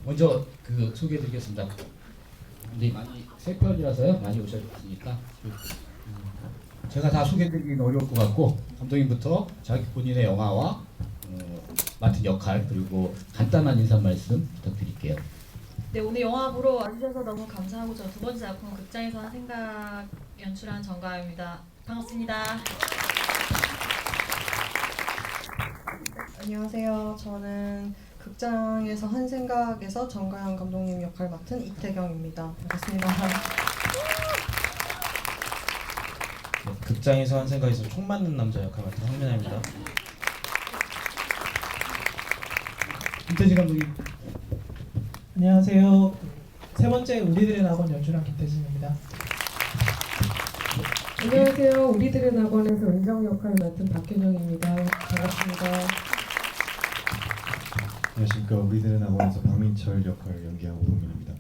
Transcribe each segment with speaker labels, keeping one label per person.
Speaker 1: 먼저 그 소개해드리겠습니다. 근데 많이 세 편이라서요. 많이 오셨으니까 제가 다 소개해드리기는 어려울 것 같고 감독님부터 자기 본인의 영화와 맡은 역할 그리고 간단한 인사 말씀 부탁드릴게요.
Speaker 2: 네, 오늘 영화 보러 와주셔서 너무 감사하고 저 두 번째 작품 극장에서 한 생각 연출한 정가영입니다. 반갑습니다.
Speaker 3: 안녕하세요. 저는 극장에서 한 생각에서 정가영 감독님 역할 맡은 이태경입니다. 반갑습니다.
Speaker 4: 네, 극장에서 한 생각에서 총 맞는 남자 역할 맡은 황민아입니다.
Speaker 1: 김태진 감독님.
Speaker 5: 안녕하세요. 세 번째 우리들의 낙원 연출한 김태진입니다.
Speaker 6: 안녕하세요. 우리들의 낙원에서 은정 역할 맡은 박현영입니다. 반갑습니다.
Speaker 7: 안녕하십니까. 우리들의 낙원에서 박민철 역할을 연기한 오동민입니다.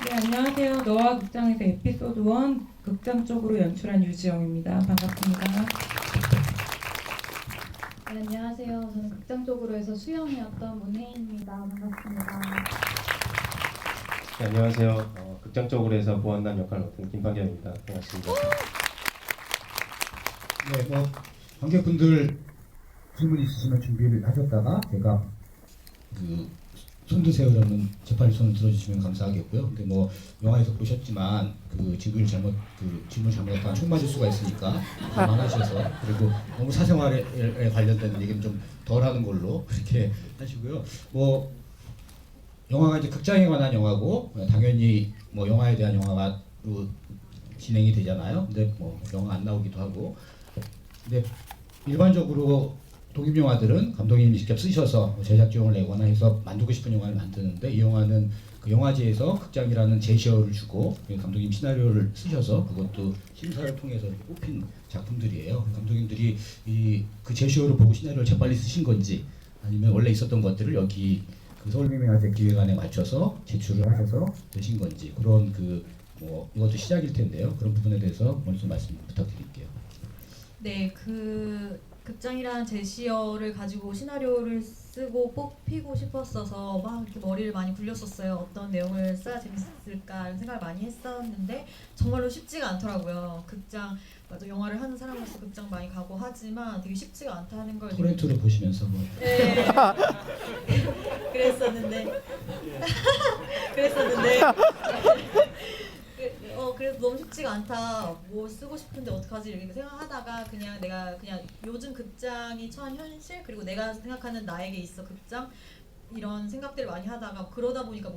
Speaker 6: 네, 안녕하세요. 너와 극장에서 에피소드 1 극장 쪽으로 연출한 유지영입니다. 반갑습니다.
Speaker 8: 네, 안녕하세요. 저는 극장 쪽으로 해서 수영이었던 문혜인입니다. 반갑습니다.
Speaker 9: 네, 안녕하세요. 극장 쪽으로 해서 보안단 역할을 맡은 김판경입니다. 반갑습니다.
Speaker 1: 네, 관객분들 질문 있으시면 준비를 하셨다가 제가 손 드세요라는 재빨리 손을 들어주시면 감사하겠고요. 근데 영화에서 보셨지만 질문 잘못했다가 총 맞을 수가 있으니까 감안하셔서 그리고 너무 사생활에 관련된 얘기는 좀 덜 하는 걸로 그렇게 하시고요. 영화가 이제 극장에 관한 영화고 당연히 영화에 대한 영화가 진행이 되잖아요. 근데 영화 안 나오기도 하고. 근데 일반적으로 독립 영화들은 감독님이 직접 쓰셔서 제작비용을 내거나 해서 만들고 싶은 영화를 만드는데 이 영화는 그 영화제에서 극장이라는 제시어를 주고 감독님 시나리오를 쓰셔서 그것도 심사를 통해서 이렇게 뽑힌 작품들이에요. 감독님들이 그 제시어를 보고 시나리오를 재빨리 쓰신 건지 아니면 원래 있었던 것들을 여기 그 서울미명화제 기획안에 맞춰서 제출을 하셔서 되신 건지 그런 이것도 시작일 텐데요. 그런 부분에 대해서 먼저 말씀 부탁드릴게요.
Speaker 2: 네, 극장이라는 제시어를 가지고 시나리오를 쓰고 뽑히고 싶었어서 막 이렇게 머리를 많이 굴렸었어요. 어떤 내용을 써야 재밌을까 생각을 많이 했었는데 정말로 쉽지가 않더라고요. 맞아, 영화를 하는 사람으로서 극장 많이 가고 하지만 되게 쉽지가 않다는 걸
Speaker 1: 토렌토를 보시면서
Speaker 2: 네. 그랬었는데 그래서 너무 쉽지가 않다. 쓰고 싶은데 어떡하지 이렇게 생각하다가 내가 요즘 극장이 처한 현실 그리고 내가 생각하는 나에게 있어 극장 이런 생각들을 많이 하다가 그러다 보니까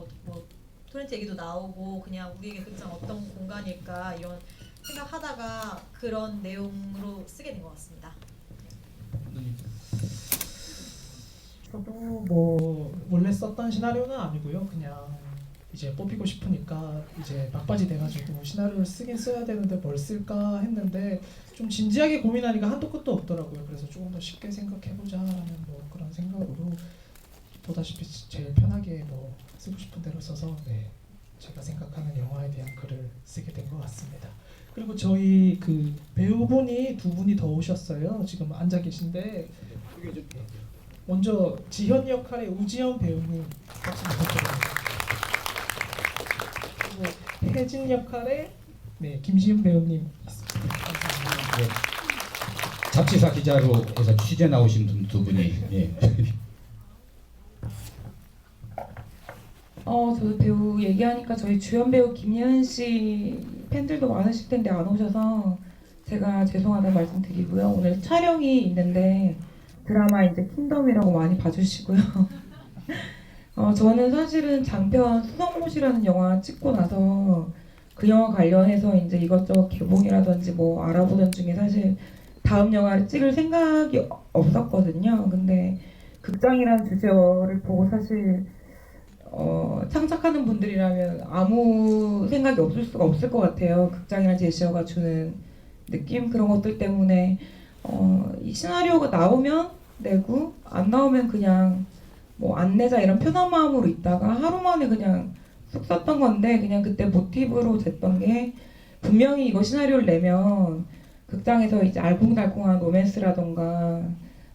Speaker 2: 토렌트 얘기도 나오고 그냥 우리에게 극장 어떤 공간일까 이런 생각하다가 그런 내용으로 쓰게 된 것 같습니다.
Speaker 5: 저도 원래 썼던 시나리오는 아니고요. 그냥 이제 뽑히고 싶으니까 이제 막바지 돼가지고 시나리오를 쓰긴 써야 되는데 뭘 쓸까 했는데 좀 진지하게 고민하니까 한도 끝도 없더라고요. 그래서 조금 더 쉽게 생각해보자라는 그런 생각으로 보다시피 제일 편하게 쓰고 싶은 대로 써서 제가 생각하는 영화에 대한 글을 쓰게 된 것 같습니다. 그리고 저희 배우분이 두 분이 더 오셨어요. 지금 앉아 계신데 먼저 지현 역할의 우지현 배우님 박수 부탁드립니다. 그리고 혜진 역할의 김시윤 배우님 있습니다. 감사합니다.
Speaker 1: 네. 잡지사 기자로 해서 취재 나오신 두 분이
Speaker 6: 저도 배우 얘기하니까 저희 주연 배우 김예은 씨 팬들도 많으실 텐데 안 오셔서 제가 죄송하다는 말씀 드리고요. 오늘 촬영이 있는데 드라마 이제 킹덤이라고 많이 봐주시고요. 저는 사실은 장편 수성못이라는 영화 찍고 나서 그 영화 관련해서 이제 이것저것 개봉이라든지 알아보던 중에 사실 다음 영화를 찍을 생각이 없었거든요. 근데 극장이라는 주제를 보고 사실 창작하는 분들이라면 아무 생각이 없을 수가 없을 것 같아요. 극장이라는 제시어가 주는 느낌 그런 것들 때문에 이 시나리오가 나오면 내고 안 나오면 그냥 안 내자 이런 편한 마음으로 있다가 하루 만에 그냥 쑥 썼던 건데 그냥 그때 모티브로 됐던 게 분명히 이거 시나리오를 내면 극장에서 이제 알콩달콩한 로맨스라던가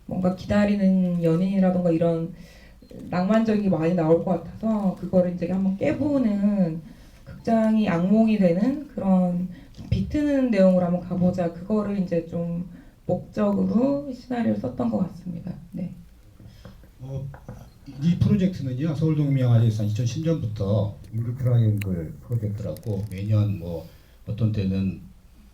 Speaker 6: 뭔가 기다리는 연인이라던가 이런 낭만적인 게 많이 나올 것 같아서 그거를 이제 한번 깨보는 극장이 악몽이 되는 그런 좀 비트는 내용으로 한번 가보자. 그거를 이제 좀 목적으로 시나리오를 썼던 것 같습니다. 네.
Speaker 1: 이 프로젝트는요 서울동명화제에서 2010년부터 인기 트라이앵글 프로젝트라고 매년 뭐 어떤 때는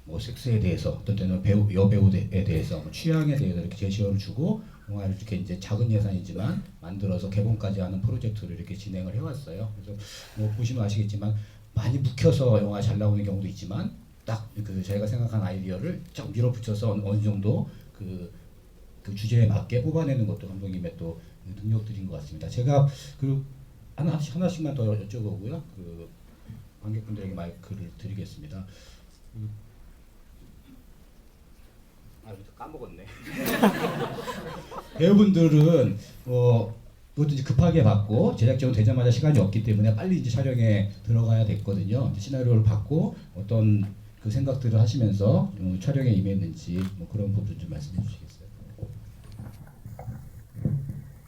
Speaker 1: 뭐 섹스에 대해서 어떤 때는 여배우에 대해서 뭐 취향에 대해서 이렇게 제시어를 주고 영화를 이렇게 이제 작은 예산이지만 만들어서 개봉까지 하는 프로젝트를 이렇게 진행을 해왔어요. 그래서 뭐 보시면 아시겠지만 많이 묵혀서 영화 잘 나오는 경우도 있지만 딱 그 저희가 생각한 아이디어를 쫙 밀어붙여서 어느 정도 그 주제에 맞게 뽑아내는 것도 감독님의 또 능력들인 것 같습니다. 제가 그 하나씩만 더 여쭤보고요. 그 관객분들에게 마이크를 드리겠습니다. 까먹었네. 배우분들은 그것도 이제 급하게 받고 제작진은 되자마자 시간이 없기 때문에 빨리 이제 촬영에 들어가야 됐거든요. 이제 시나리오를 받고 어떤 그 생각들을 하시면서 촬영에 임했는지 뭐 그런 부분 좀 말씀해 주시겠어요?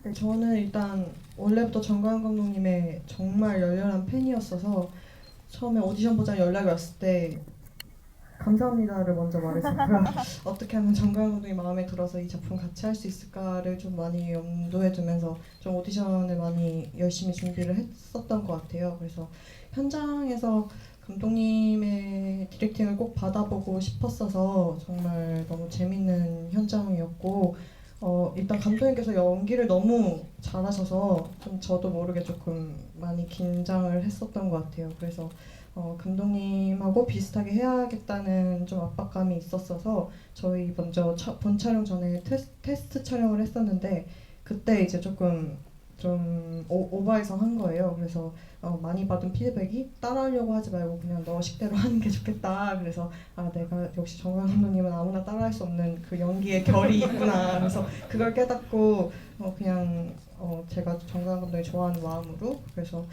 Speaker 3: 네, 저는 일단 원래부터 정가연 감독님의 정말 열렬한 팬이었어서 처음에 오디션 보자 연락이 왔을 때 감사합니다를 먼저 말했었고요. 어떻게 하면 정가연 감독님 마음에 들어서 이 작품 같이 할 수 있을까를 좀 많이 염두에 두면서 좀 오디션을 많이 열심히 준비를 했었던 것 같아요. 그래서 현장에서 감독님의 디렉팅을 꼭 받아보고 싶었어서 정말 너무 재밌는 현장이었고 일단 감독님께서 연기를 너무 잘하셔서 좀 저도 모르게 조금 많이 긴장을 했었던 것 같아요. 그래서 감독님하고 비슷하게 해야겠다는 좀 압박감이 있었어서 저희 먼저 본 촬영 전에 테스트 촬영을 했었는데 그때 이제 조금 좀 오버해서 한 거예요. 그래서 많이 받은 피드백이 따라하려고 하지 말고 그냥 너 식대로 하는 게 좋겠다. 그래서 내가 역시 정관 감독님은 아무나 따라할 수 없는 그 연기의 결이 있구나. 그래서 그걸 깨닫고 그냥 제가 정관 감독이 좋아하는 마음으로 그래서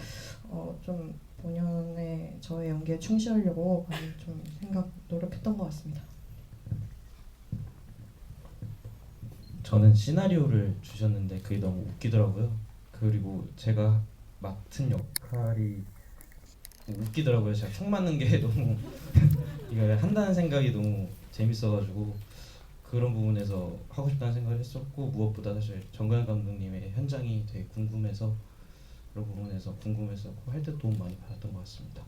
Speaker 3: 좀 본연의 저의 연기에 충실하려고 많이 좀 노력했던 것 같습니다.
Speaker 4: 저는 시나리오를 주셨는데 그게 너무 웃기더라고요. 그리고 제가 맡은 역할이 웃기더라고요. 제가 총 맞는 게 너무 이걸 한다는 생각이 너무 재밌어가지고 그런 부분에서 하고 싶다는 생각을 했었고 무엇보다 사실 정가연 감독님의 현장이 되게 궁금해서 그런 부분에서 궁금했었고 할 때 도움 많이 받았던 것 같습니다.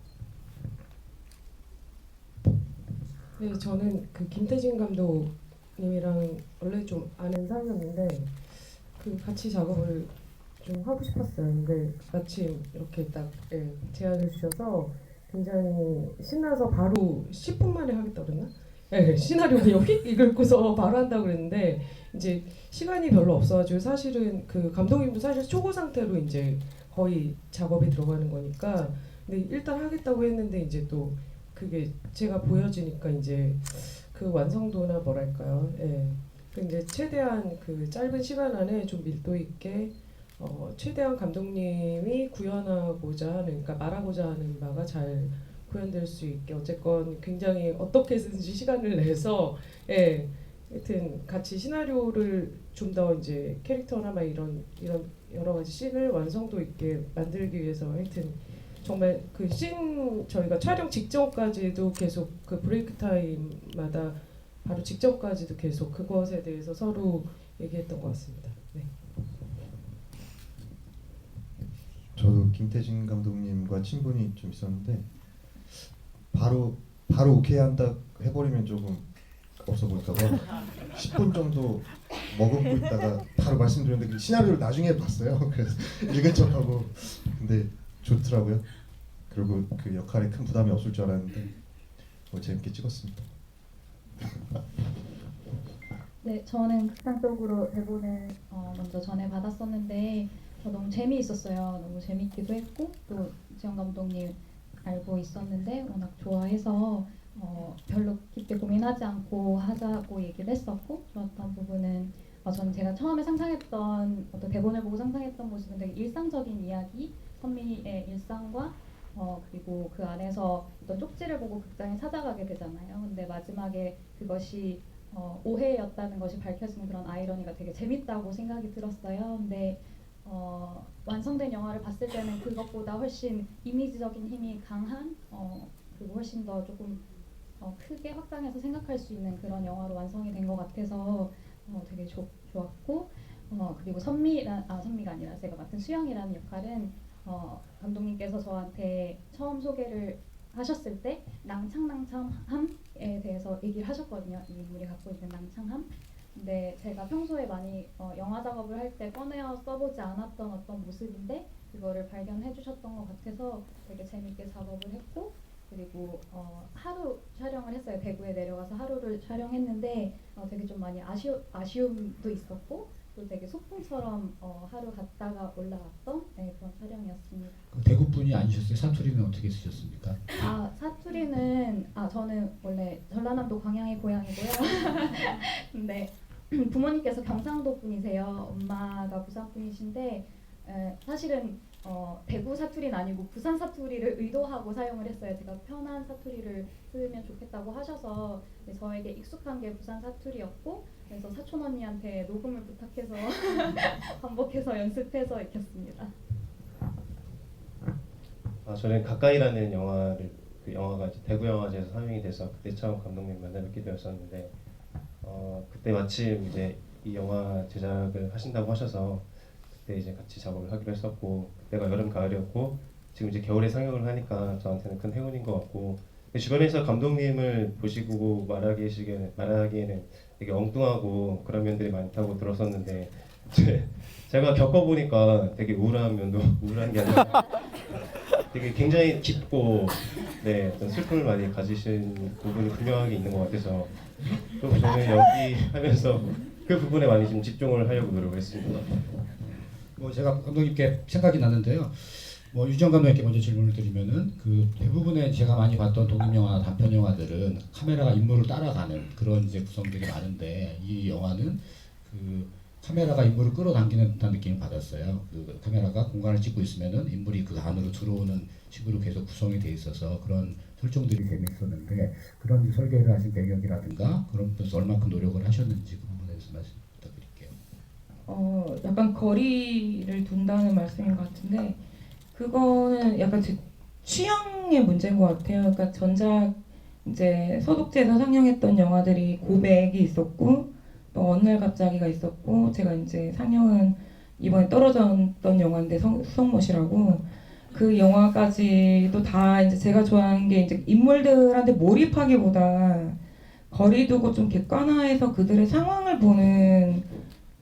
Speaker 10: 네, 저는 그 김태진 감독님이랑 원래 좀 아는 사이였는데 그 같이 작업을 좀 하고 싶었어요. 근데 마침 이렇게 딱 제안을 주셔서 굉장히 신나서 바로 10분 만에 하겠다 그랬나? 네, 시나리오 그냥 휙 읽고서 바로 한다고 그랬는데 이제 시간이 별로 없어가지고 사실은 그 감독님도 사실 초고 상태로 이제 거의 작업에 들어가는 거니까 근데 일단 하겠다고 했는데 이제 또 그게 제가 보여지니까 이제 그 완성도나 뭐랄까요? 예. 근데 최대한 그 짧은 시간 안에 좀 밀도 있게 최대한 감독님이 구현하고자 하는 그러니까 말하고자 하는 바가 잘 구현될 수 있게 어쨌건 굉장히 어떻게든지 시간을 내서 하여튼 같이 시나리오를 좀 더 이제 캐릭터나 막 이런 여러 가지 씬을 완성도 있게 만들기 위해서 하여튼 정말 그 씬 저희가 촬영 직전까지도 계속 그 브레이크 타임마다 바로 직전까지도 계속 그것에 대해서 서로 얘기했던 것 같습니다. 네.
Speaker 7: 저도 김태진 감독님과 친분이 좀 있었는데 바로 오케이 한다 해버리면 조금 없어 보일까봐 10분 정도 머금고 있다가 바로 말씀드렸는데 그 시나리오를 나중에 봤어요. 그래서 읽은 척하고 근데 좋더라고요. 그리고 그 역할에 큰 부담이 없을 줄 알았는데 재밌게 찍었습니다.
Speaker 8: 네, 저는 극단 쪽으로 대본을 먼저 전해 받았었는데 너무 재미있었어요. 너무 재밌기도 했고 또 지영 감독님 알고 있었는데 워낙 좋아해서 별로 깊게 고민하지 않고 하자고 얘기를 했었고 좋았던 부분은 저는 제가 처음에 상상했던 어떤 대본을 보고 상상했던 모습은 되게 일상적인 이야기 선미의 일상과 그리고 그 안에서 어떤 쪽지를 보고 극장에 찾아가게 되잖아요. 근데 마지막에 그것이 오해였다는 것이 밝혀지는 그런 아이러니가 되게 재밌다고 생각이 들었어요. 근데 완성된 영화를 봤을 때는 그것보다 훨씬 이미지적인 힘이 강한 그리고 훨씬 더 조금 크게 확장해서 생각할 수 있는 그런 영화로 완성이 된 것 같아서 되게 좋았고 그리고 선미가 아니라 제가 맡은 수영이라는 역할은 감독님께서 저한테 처음 소개를 하셨을 때 낭창함에 대해서 얘기를 하셨거든요. 이 인물이 갖고 있는 낭창함. 근데 제가 평소에 많이 영화 작업을 할 때 꺼내어 써보지 않았던 어떤 모습인데 그거를 발견해 주셨던 것 같아서 되게 재밌게 작업을 했고 그리고 하루 촬영을 했어요. 대구에 내려가서 하루를 촬영했는데 되게 좀 많이 아쉬움도 있었고 또 되게 소풍처럼 하루 갔다가 올라왔던 그런 촬영이었습니다.
Speaker 1: 대구 분이 아니셨어요? 사투리는 어떻게 쓰셨습니까?
Speaker 8: 사투리는 저는 원래 전라남도 광양의 고향이고요. 근데 부모님께서 경상도 분이세요. 엄마가 부산 분이신데 사실은 대구 사투리는 아니고 부산 사투리를 의도하고 사용을 했어요. 제가 편한 사투리를 쓰면 좋겠다고 하셔서 저에게 익숙한 게 부산 사투리였고 그래서 사촌 언니한테 녹음을 부탁해서 반복해서 연습해서 익혔습니다.
Speaker 9: 저는 가까이라는 영화를 그 영화가 이제 대구 영화제에서 상영이 돼서 그때 처음 감독님 만나 뵙게 되었었는데 그때 마침 이제 이 영화 제작을 하신다고 하셔서 그때 이제 같이 작업을 하기로 했었고 그때가 여름 가을이었고 지금 이제 겨울에 상영을 하니까 저한테는 큰 행운인 것 같고 주변에서 감독님을 보시고 말하기에는 되게 엉뚱하고 그런 면들이 많다고 들었었는데 제가 겪어보니까 되게 우울한 게 아니라 되게 굉장히 깊고 어떤 슬픔을 많이 가지신 부분이 분명하게 있는 것 같아서 또 저는 여기 하면서 그 부분에 많이 좀 집중을 하려고 노력을 했습니다.
Speaker 1: 제가 감독님께 생각이 나는데요. 유지영 감독님께 먼저 질문을 드리면은 그 대부분의 제가 많이 봤던 독립영화 단편 영화들은 카메라가 인물을 따라가는 그런 이제 구성들이 많은데 이 영화는 그 카메라가 인물을 끌어당기는 듯한 느낌을 받았어요. 그 카메라가 공간을 찍고 있으면은 인물이 그 안으로 들어오는 식으로 계속 구성이 돼 있어서 그런 설정들이 재밌었는데 그런 설계를 하신 배경이라든가 그런 부분에서 얼마큼 노력을 하셨는지 그 부분에 대해서 말씀 부탁드릴게요.
Speaker 6: 약간 거리를 둔다는 말씀인 것 같은데 그거는 약간 제 취향의 문제인 것 같아요. 그러니까 전작 이제 서독제에서 상영했던 영화들이 고백이 있었고 또 어느 날 갑자기가 있었고 제가 이제 상영은 이번에 떨어졌던 영화인데 수성못이라고 그 영화까지도 다 이제 제가 좋아하는 게 이제 인물들한테 몰입하기보다 거리 두고 좀 객관화해서 그들의 상황을 보는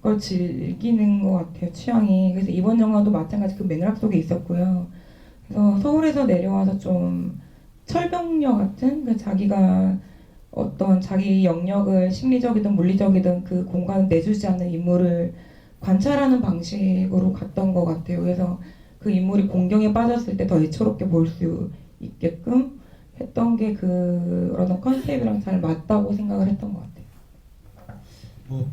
Speaker 6: 걸 즐기는 것 같아요. 취향이. 그래서 이번 영화도 마찬가지 그 맥락 속에 있었고요. 그래서 서울에서 내려와서 좀 철벽녀 같은 자기가 어떤 자기 영역을 심리적이든 물리적이든 그 공간을 내주지 않는 인물을 관찰하는 방식으로 갔던 것 같아요. 그래서 그 인물이 공경에 빠졌을 때 더 애처롭게 보일 수 있게끔 했던 게 그런 컨셉이랑 잘 맞다고 생각을 했던 것 같아요.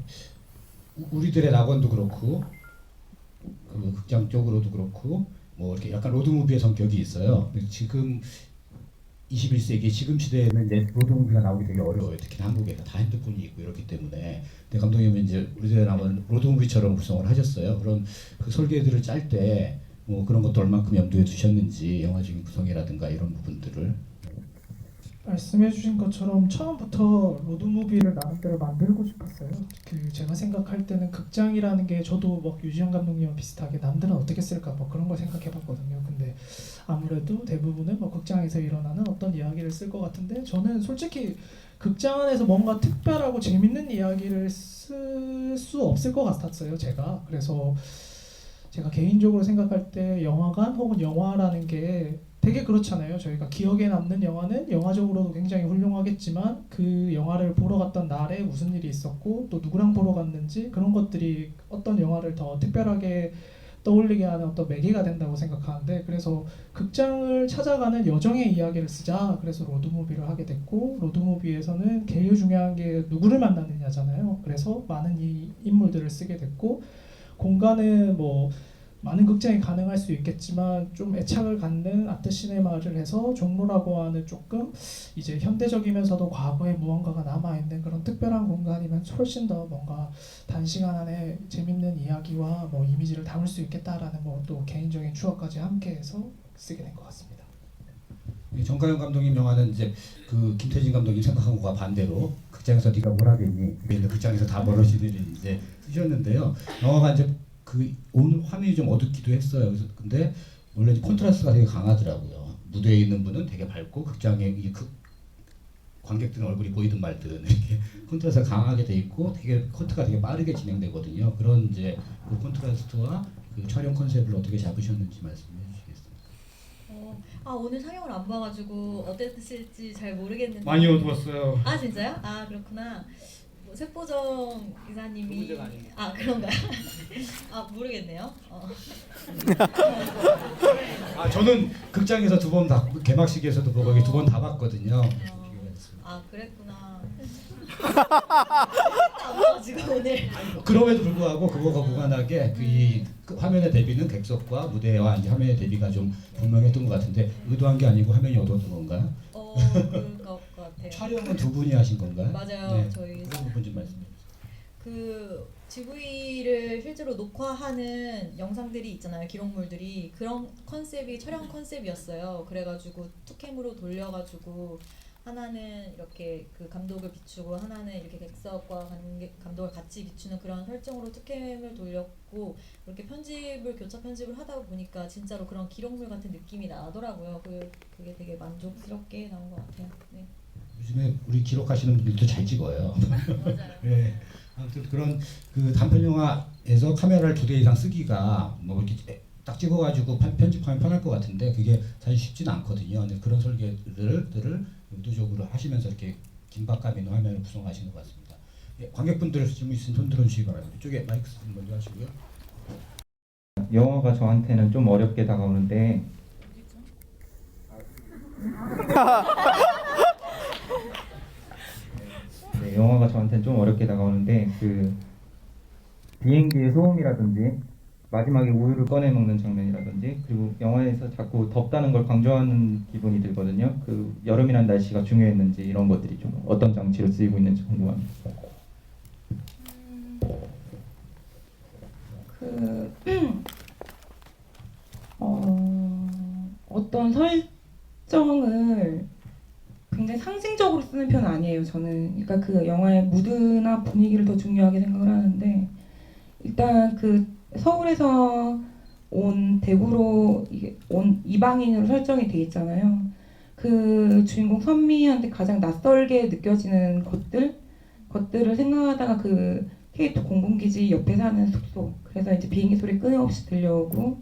Speaker 1: 우리들의 낙원도 그렇고 그 극장 쪽으로도 그렇고 이렇게 약간 로드무비의 성격이 있어요. 지금 21세기 지금 시대에는 이제 로드무비가 나오기 되게 어려워요. 특히 한국에서 다 핸드폰이 있고 이렇기 때문에. 근데 감독님은 이제 우리들의 낙원 로드무비처럼 구성을 하셨어요. 그런 그 설계들을 짤 때 그런 것도 얼만큼 염두에 두셨는지 영화적인 구성이라든가 이런 부분들을.
Speaker 5: 말씀해주신 것처럼 처음부터 로드무비를 나름대로 만들고 싶었어요. 제가 생각할 때는 극장이라는 게 저도 유지영 감독님과 비슷하게 남들은 어떻게 쓸까 그런 걸 생각해봤거든요. 근데 아무래도 대부분은 극장에서 일어나는 어떤 이야기를 쓸 것 같은데 저는 솔직히 극장 안에서 뭔가 특별하고 재밌는 이야기를 쓸 수 없을 것 같았어요. 그래서 제가 개인적으로 생각할 때 영화관 혹은 영화라는 게 되게 그렇잖아요. 저희가 기억에 남는 영화는 영화적으로도 굉장히 훌륭하겠지만 그 영화를 보러 갔던 날에 무슨 일이 있었고 또 누구랑 보러 갔는지 그런 것들이 어떤 영화를 더 특별하게 떠올리게 하는 어떤 매개가 된다고 생각하는데 그래서 극장을 찾아가는 여정의 이야기를 쓰자 그래서 로드무비를 하게 됐고 로드무비에서는 제일 중요한 게 누구를 만나느냐잖아요. 그래서 많은 이 인물들을 쓰게 됐고 공간은 많은 극장이 가능할 수 있겠지만 좀 애착을 갖는 아트 시네마를 해서 종로라고 하는 조금 이제 현대적이면서도 과거의 무언가가 남아 있는 그런 특별한 공간이면 훨씬 더 뭔가 단시간 안에 재밌는 이야기와 뭐 이미지를 담을 수 있겠다라는 뭐 또 개인적인 추억까지 함께해서 쓰게 된 것 같습니다.
Speaker 1: 이 정가영 감독님 영화는 이제 그 김태진 감독님 생각한 것과 반대로 극장에서 네가 뭘 하겠니? 극장에서 다 벌어지는 일이 이제 쓰셨는데요. 영화가 이제 그 오늘 화면이 좀 어둡기도 했어요. 그래서 근데 원래 콘트라스트가 되게 강하더라고요. 무대에 있는 분은 되게 밝고 극장에 이 관객들 얼굴이 보이든 말든 이렇게 콘트라스트가 강하게 돼 있고 되게 커트가 되게 빠르게 진행되거든요. 그런 이제 그 콘트라스트와 그 촬영 컨셉을 어떻게 잡으셨는지 말씀해 주시겠습니다.
Speaker 2: 오늘 상영을 안 봐가지고 어땠을지 잘 모르겠는데
Speaker 1: 많이 어두웠어요.
Speaker 2: 아 진짜요? 아 그렇구나. 뭐 세포정 이사님이 그런가요? 모르겠네요.
Speaker 1: 저는 극장에서 두 번 다 개막식에서도 보고 두 번 다 봤거든요.
Speaker 2: 그랬구나. 안 봐가지고 오늘.
Speaker 1: 그럼에도 불구하고 그거가 무관하게 그 화면의 대비는 객석과 무대와 이제 화면의 대비가 좀 분명했던 것 같은데 의도한 게 아니고 화면이 어두웠던 건가요?
Speaker 2: 그런 것 같아요.
Speaker 1: 촬영은 두 분이 하신 건가요?
Speaker 2: 맞아요.
Speaker 1: 네.
Speaker 2: 저희
Speaker 1: 그런 부분 좀 말씀해 주세요.
Speaker 2: 그 GV를 실제로 녹화하는 영상들이 있잖아요. 기록물들이 그런 컨셉이 촬영 컨셉이었어요. 그래가지고 투캠으로 돌려가지고 하나는 이렇게 그 감독을 비추고 하나는 이렇게 객석과 감독을 같이 비추는 그런 설정으로 투캠을 돌렸고 그렇게 교차 편집을 하다 보니까 진짜로 그런 기록물 같은 느낌이 나더라고요. 그게 되게 만족스럽게 나온 것 같아요. 네.
Speaker 1: 요즘에 우리 기록하시는 분들도 잘 찍어요.
Speaker 2: 맞아요.
Speaker 1: 네. 아무튼 그런 그 단편 영화에서 카메라를 2대 이상 쓰기가 뭐 이렇게 딱 찍어가지고 편집하면 편할 것 같은데 그게 사실 쉽지는 않거든요. 근데 그런 설계들을 의도적으로 하시면서 이렇게 긴박감 있는 화면을 구성하시는 것 같습니다. 예, 관객분들 질문 있으면 손 들어주시기 바랍니다. 이쪽에 마이크 먼저 하시고요.
Speaker 11: 영화가 저한테는 좀 어렵게 다가오는데 네, 영화가 저한테는 좀 어렵게 다가오는데 그 비행기의 소음이라든지 마지막에 우유를 꺼내 먹는 장면이라든지 그리고 영화에서 자꾸 덥다는 걸 강조하는 기분이 들거든요. 그 여름이란 날씨가 중요했는지 이런 것들이 좀 어떤 장치로 쓰이고 있는지 궁금합니다.
Speaker 6: 어떤 설정을 굉장히 상징적으로 쓰는 편은 아니에요. 저는 그러니까 그 영화의 무드나 분위기를 더 중요하게 생각을 하는데 일단 그 서울에서 온 대구로 온 이방인으로 설정이 돼 있잖아요. 그 주인공 선미한테 가장 낯설게 느껴지는 것들을 생각하다가 그 K2 공군기지 옆에 사는 숙소, 그래서 이제 비행기 소리 끊임없이 들려오고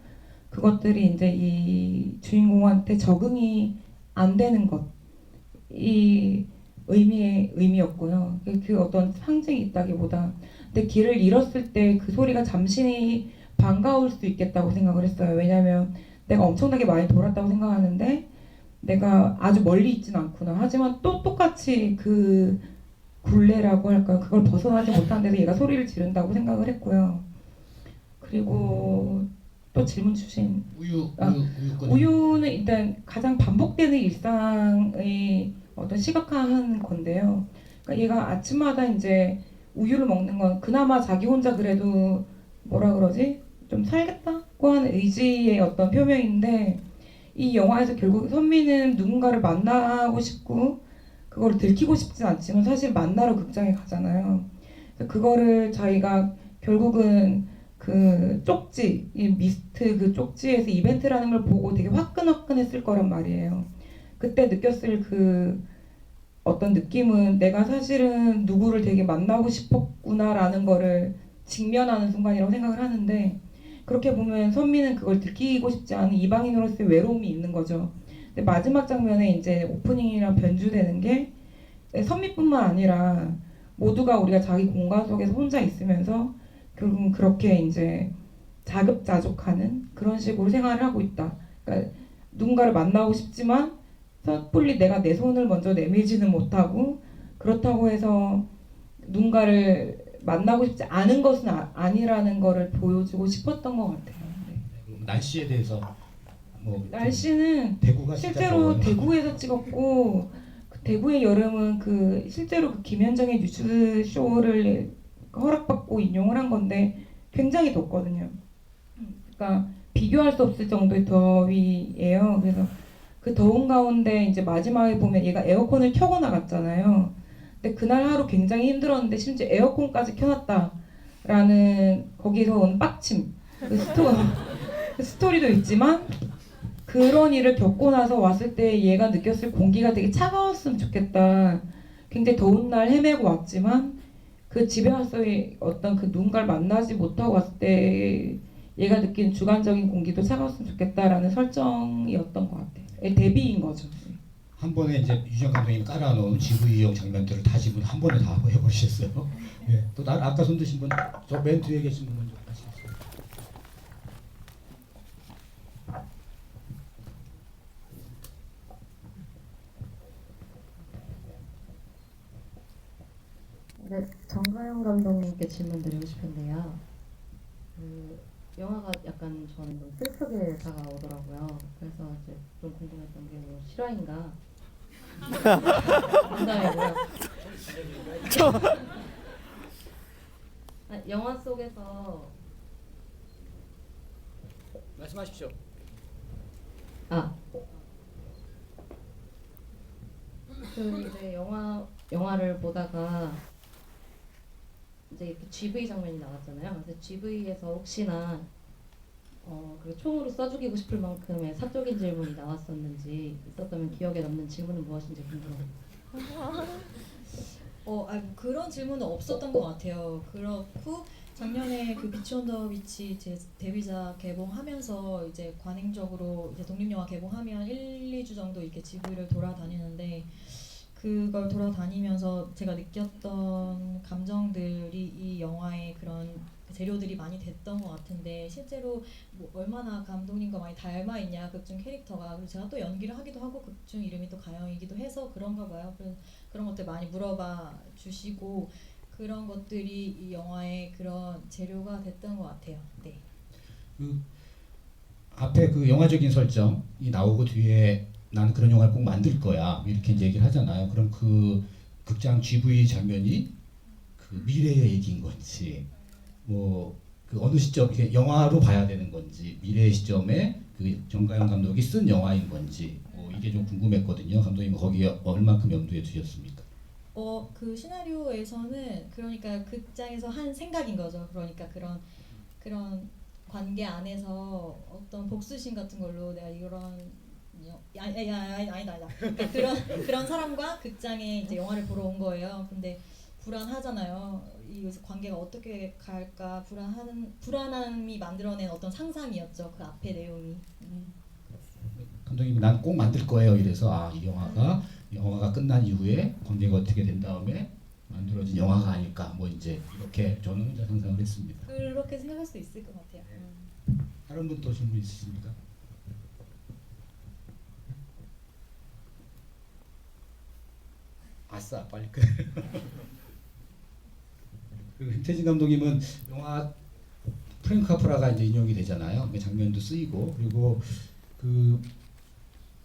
Speaker 6: 그것들이 이제 이 주인공한테 적응이 안 되는 것, 이 의미였고요. 그 어떤 상징이 있다기보다 근데 길을 잃었을 때 그 소리가 잠시 반가울 수 있겠다고 생각을 했어요. 왜냐하면 내가 엄청나게 많이 돌았다고 생각하는데 내가 아주 멀리 있진 않구나. 하지만 또 똑같이 그 굴레라고 할까 그걸 벗어나지 못한 데서 얘가 소리를 지른다고 생각을 했고요. 그리고 또 질문 주신 우유는 일단 가장 반복되는 일상의 어떤 시각화한 건데요. 그러니까 얘가 아침마다 이제 우유를 먹는 건 그나마 자기 혼자 그래도 뭐라 그러지? 좀 살겠다고 하는 의지의 어떤 표명인데 이 영화에서 결국 선미는 누군가를 만나고 싶고 그거를 들키고 싶진 않지만 사실 만나러 극장에 가잖아요. 그래서 그거를 자기가 결국은 그 쪽지, 이 미스트 그 쪽지에서 이벤트라는 걸 보고 되게 화끈화끈했을 거란 말이에요. 그때 느꼈을 그 어떤 느낌은 내가 사실은 누구를 되게 만나고 싶었구나라는 거를 직면하는 순간이라고 생각을 하는데 그렇게 보면 선미는 그걸 들키고 싶지 않은 이방인으로서의 외로움이 있는 거죠. 근데 마지막 장면에 이제 오프닝이랑 변주되는 게 선미뿐만 아니라 모두가 우리가 자기 공간 속에서 혼자 있으면서 결국은 그렇게 이제 자급자족하는 그런 식으로 생활을 하고 있다. 그러니까 누군가를 만나고 싶지만 섣불리 내가 내 손을 먼저 내밀지는 못하고 그렇다고 해서 누군가를 만나고 싶지 않은 것은 아니라는 거를 보여주고 싶었던 것 같아요. 네.
Speaker 1: 날씨에 대해서 뭐
Speaker 6: 날씨는
Speaker 1: 대구가 진짜
Speaker 6: 실제로
Speaker 1: 더워요.
Speaker 6: 대구에서 찍었고 그 대구의 여름은 그 실제로 그 김현정의 뉴스 쇼를 허락받고 인용을 한 건데 굉장히 덥거든요. 그러니까 비교할 수 없을 정도의 더위예요. 그래서 그 더운 가운데 이제 마지막에 보면 얘가 에어컨을 켜고 나갔잖아요. 근데 그날 하루 굉장히 힘들었는데 심지어 에어컨까지 켜놨다라는 거기서 온 빡침, 그 스토리도 있지만 그런 일을 겪고 나서 왔을 때 얘가 느꼈을 공기가 되게 차가웠으면 좋겠다. 굉장히 더운 날 헤매고 왔지만 그 집에 와서의 어떤 그 누군가를 만나지 못하고 왔을 때 얘가 느낀 주관적인 공기도 차가웠으면 좋겠다라는 설정이었던 것 같아요. 데뷔인 거죠.
Speaker 1: 한 번에 이제 유정 감독님 깔아놓은 GV용 장면들을 다 지금 한 번에 다 해버리셨어요. 예. 또 아까 손 드신 분, 저 맨 뒤에 계신 분 먼저 하시겠어요.
Speaker 12: 네, 정가영 감독님께 질문 드리고 싶은데요. 영화가 약간 저는 좀 슬프게 다가오더라고요. 그래서 이제 좀 궁금했던 게 뭐 실화인가? 농담이고요. 영화 속에서
Speaker 1: 말씀하십시오.
Speaker 12: 그 이제 영화를 보다가 이제 이렇게 GV 장면이 나왔잖아요. 그래서 GV에서 혹시나 그 총으로 쏴 죽이고 싶을 만큼의 사적인 질문이 나왔었는지 있었다면 기억에 남는 질문은 무엇인지 궁금합니다.
Speaker 2: 그런 질문은 없었던 것 같아요. 그렇고 작년에 그 비치 온 더 비치 제 데뷔작 개봉하면서 이제 관행적으로 이제 독립영화 개봉하면 1, 2주 정도 이렇게 GV를 돌아다니는데 그걸 돌아다니면서 제가 느꼈던 감정들이 이 영화의 그런 재료들이 많이 됐던 것 같은데 실제로 뭐 얼마나 감독님과 많이 닮아 있냐 극중 캐릭터가. 그리고 제가 또 연기를 하기도 하고 극중 이름이 또 가영이기도 해서 그런가 봐요. 그래서 그런 것들 많이 물어봐 주시고 그런 것들이 이 영화의 그런 재료가 됐던 것 같아요. 네.
Speaker 1: 그 앞에 그 영화적인 설정이 나오고 뒤에 나는 그런 영화를 꼭 만들 거야 이렇게 이제 얘기를 하잖아요. 그럼 그 극장 GV 장면이 그 미래의 얘기인 건지 뭐 그 어느 시점 이게 영화로 봐야 되는 건지 미래의 시점에 그 정가영 감독이 쓴 영화인 건지 뭐 이게 좀 궁금했거든요. 감독님은 거기에 얼만큼 염두에 두셨습니까?
Speaker 2: 그 시나리오에서는 그러니까 극장에서 한 생각인 거죠. 그러니까 그런 관계 안에서 어떤 복수심 같은 걸로 내가 이런 아니다. 그러니까 그런 사람과 극장에 이제 영화를 보러 온 거예요. 근데 불안하잖아요. 이 관계가 어떻게 갈까 불안함이 만들어낸 어떤 상상이었죠. 그 앞에 내용이.
Speaker 1: 감독님이 난 꼭 만들 거예요. 이래서 이 영화가 끝난 이후에 관계가 어떻게 된 다음에 만들어진 영화가 아닐까 뭐 이제 이렇게 저는 혼자 상상을 했습니다.
Speaker 2: 그렇게 생각할 수 있을 것 같아요.
Speaker 1: 다른 분 또 질문 있으십니까? 아싸 빨리 끝. 그리고 김태진 감독님은 영화 프랭크 카프라가 이제 인용이 되잖아요. 그 장면도 쓰이고 그리고 그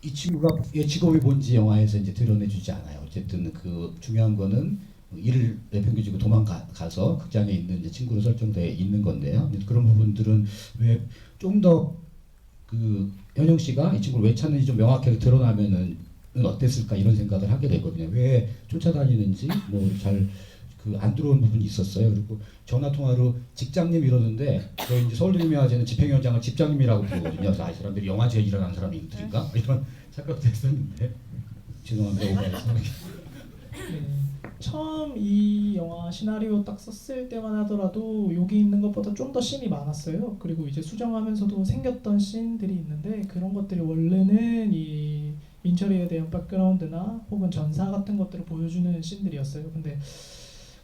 Speaker 1: 이 친구가 얘 직업이 뭔지 영화에서 이제 드러내주지 않아요. 어쨌든 그 중요한 거는 일을 내팽개치고 도망가서 극장에 있는 이제 친구로 설정돼 있는 건데요. 그런 부분들은 왜 좀 더 그 현영 씨가 이 친구를 왜 찾는지 좀 명확하게 드러나면은 어땠을까 이런 생각을 하게 되거든요. 왜 쫓아다니는지 뭐 잘 그 안 들어온 부분이 있었어요. 그리고 전화 통화로 직장님 이러는데 저희 이제 서울도심영화제는 집행위원장을 집장님이라고 부르거든요. 그래서 이 사람들이 영화제에 일어난 사람들인가 이런 착각도 했었는데 죄송합니다. 오버해서.
Speaker 5: 처음 이 영화 시나리오 딱 썼을 때만 하더라도 여기 있는 것보다 좀 더 씬이 많았어요. 그리고 이제 수정하면서도 생겼던 씬들이 있는데 그런 것들이 원래는 이 민철이에 대한 백그라운드나 혹은 전사 같은 것들을 보여주는 씬들이었어요. 근데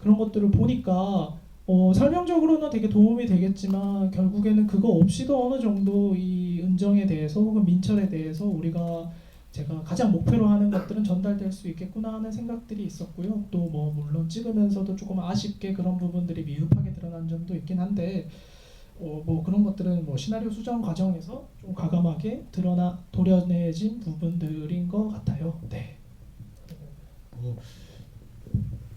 Speaker 5: 그런 것들을 보니까 설명적으로는 되게 도움이 되겠지만 결국에는 그거 없이도 어느 정도 이 은정에 대해서 혹은 민철에 대해서 제가 가장 목표로 하는 것들은 전달될 수 있겠구나 하는 생각들이 있었고요. 또 뭐 물론 찍으면서도 조금 아쉽게 그런 부분들이 미흡하게 드러난 점도 있긴 한데 뭐 그런 것들은 뭐 시나리오 수정 과정에서 좀 과감하게 도려내진 부분들인 것 같아요. 네.